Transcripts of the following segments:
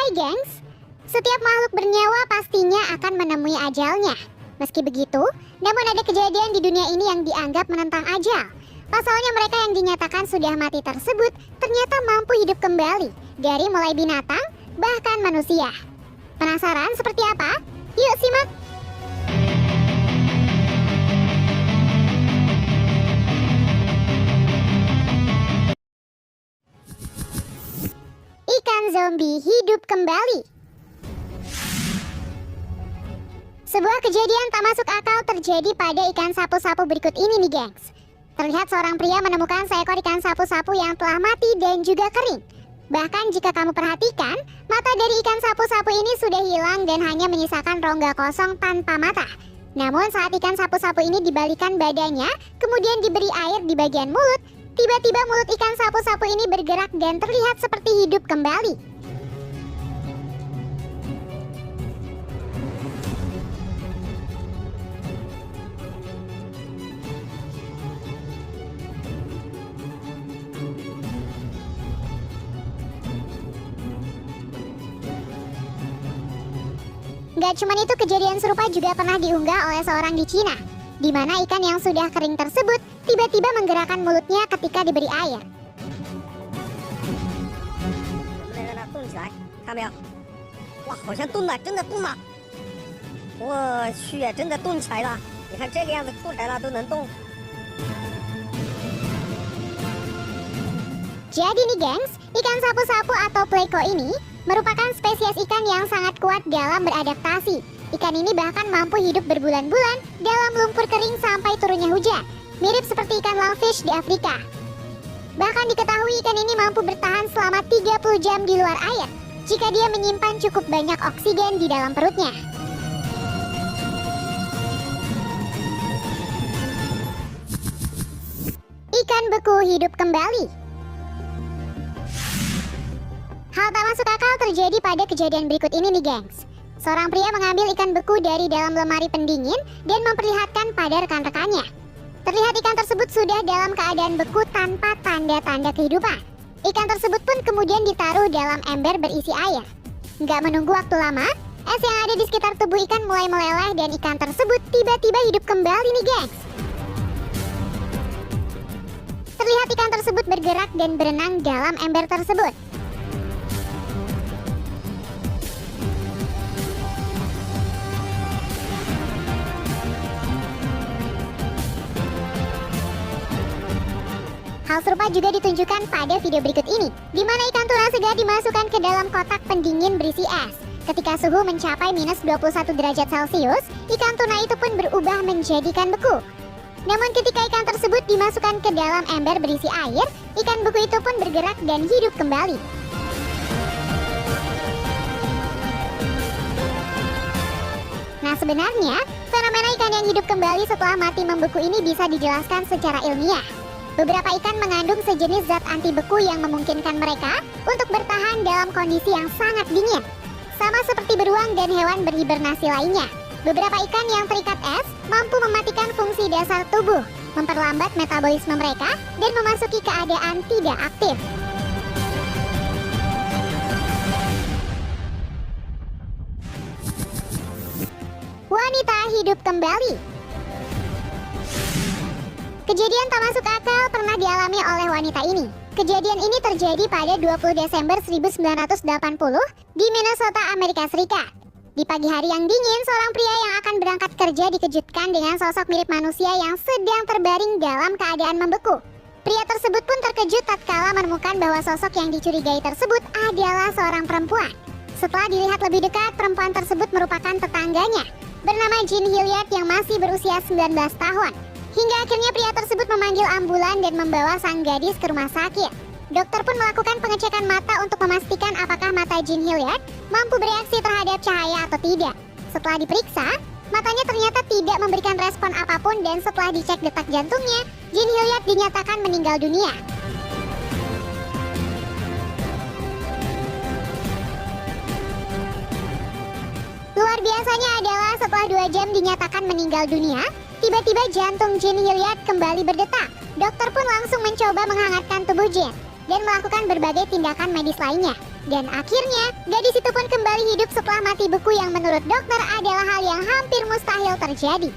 Hai gengs, setiap makhluk bernyawa pastinya akan menemui ajalnya. Meski begitu, namun ada kejadian di dunia ini yang dianggap menentang ajal. Pasalnya mereka yang dinyatakan sudah mati tersebut ternyata mampu hidup kembali dari mulai binatang bahkan manusia. Penasaran seperti apa? Yuk simak! Ikan zombie hidup kembali. Sebuah kejadian tak masuk akal terjadi pada ikan sapu-sapu berikut ini nih gengs. Terlihat seorang pria menemukan seekor ikan sapu-sapu yang telah mati dan juga kering. Bahkan jika kamu perhatikan, mata dari ikan sapu-sapu ini sudah hilang dan hanya menyisakan rongga kosong tanpa mata. Namun saat ikan sapu-sapu ini dibalikan badannya, kemudian diberi air di bagian mulut, tiba-tiba mulut ikan sapu-sapu ini bergerak dan terlihat seperti hidup kembali. Gak cuma itu, kejadian serupa juga pernah diunggah oleh seorang di Cina, di mana ikan yang sudah kering tersebut tiba-tiba menggerakkan mulutnya ketika diberi air. Jadi nih gengs, ikan sapu-sapu atau pleiko ini merupakan spesies ikan yang sangat kuat dalam beradaptasi. Ikan ini bahkan mampu hidup berbulan-bulan dalam lumpur kering sampai turunnya hujan, mirip seperti ikan lungfish di Afrika. Bahkan diketahui ikan ini mampu bertahan selama 30 jam di luar air jika dia menyimpan cukup banyak oksigen di dalam perutnya. Ikan beku hidup kembali. Hal tak masuk akal terjadi pada kejadian berikut ini nih gengs. Seorang pria mengambil ikan beku dari dalam lemari pendingin dan memperlihatkan pada rekan-rekannya. Terlihat ikan tersebut sudah dalam keadaan beku tanpa tanda-tanda kehidupan. Ikan tersebut pun kemudian ditaruh dalam ember berisi air. Nggak menunggu waktu lama, es yang ada di sekitar tubuh ikan mulai meleleh dan ikan tersebut tiba-tiba hidup kembali nih gengs. Terlihat ikan tersebut bergerak dan berenang dalam ember tersebut. Hal serupa juga ditunjukkan pada video berikut ini, di mana ikan tuna segar dimasukkan ke dalam kotak pendingin berisi es. Ketika suhu mencapai minus 21 derajat Celcius, ikan tuna itu pun berubah menjadi ikan beku. Namun ketika ikan tersebut dimasukkan ke dalam ember berisi air, ikan beku itu pun bergerak dan hidup kembali. Nah sebenarnya, fenomena ikan yang hidup kembali setelah mati membeku ini bisa dijelaskan secara ilmiah. Beberapa ikan mengandung sejenis zat anti beku yang memungkinkan mereka untuk bertahan dalam kondisi yang sangat dingin. Sama seperti beruang dan hewan berhibernasi lainnya. Beberapa ikan yang terikat es mampu mematikan fungsi dasar tubuh, memperlambat metabolisme mereka, dan memasuki keadaan tidak aktif. Wanita hidup kembali. Kejadian tak masuk akal pernah dialami oleh wanita ini. Kejadian ini terjadi pada 20 Desember 1980 di Minnesota, Amerika Serikat. Di pagi hari yang dingin, seorang pria yang akan berangkat kerja dikejutkan dengan sosok mirip manusia yang sedang terbaring dalam keadaan membeku. Pria tersebut pun terkejut tatkala menemukan bahwa sosok yang dicurigai tersebut adalah seorang perempuan. Setelah dilihat lebih dekat, perempuan tersebut merupakan tetangganya, bernama Jean Hilliard yang masih berusia 19 tahun. Hingga akhirnya pria tersebut memanggil ambulan dan membawa sang gadis ke rumah sakit. Dokter pun melakukan pengecekan mata untuk memastikan apakah mata Jean Hilliard mampu bereaksi terhadap cahaya atau tidak. Setelah diperiksa, matanya ternyata tidak memberikan respon apapun dan setelah dicek detak jantungnya, Jean Hilliard dinyatakan meninggal dunia. Luar biasanya adalah setelah 2 jam dinyatakan meninggal dunia, tiba-tiba jantung Jean Hilliard kembali berdetak. Dokter pun langsung mencoba menghangatkan tubuh Jean dan melakukan berbagai tindakan medis lainnya. Dan akhirnya, gadis itu pun kembali hidup setelah mati beku yang menurut dokter adalah hal yang hampir mustahil terjadi.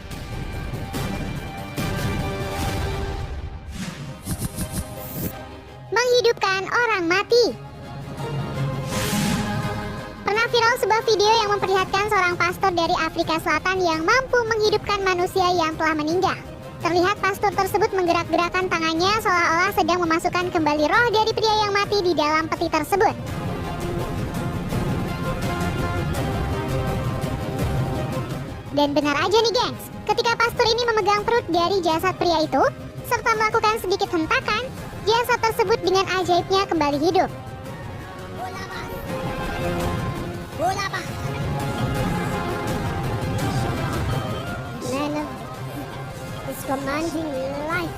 Menghidupkan orang mati. Pernah viral sebuah video yang memperlihatkan seorang pastor dari Afrika Selatan yang mampu menghidupkan manusia yang telah meninggal. Terlihat pastor tersebut menggerak-gerakkan tangannya seolah-olah sedang memasukkan kembali roh dari pria yang mati di dalam peti tersebut. Dan benar aja nih gengs, ketika pastor ini memegang perut dari jasad pria itu, serta melakukan sedikit hentakan, jasad tersebut dengan ajaibnya kembali hidup. Man is commanding life.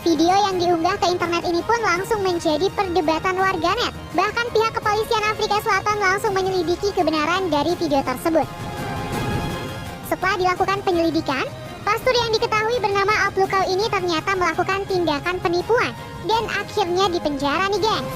Video yang diunggah ke internet ini pun langsung menjadi perdebatan warganet. Bahkan pihak kepolisian Afrika Selatan langsung menyelidiki kebenaran dari video tersebut. Setelah dilakukan penyelidikan, pastor yang diketahui bernama Aplukau ini ternyata melakukan tindakan penipuan dan akhirnya dipenjara nih geng.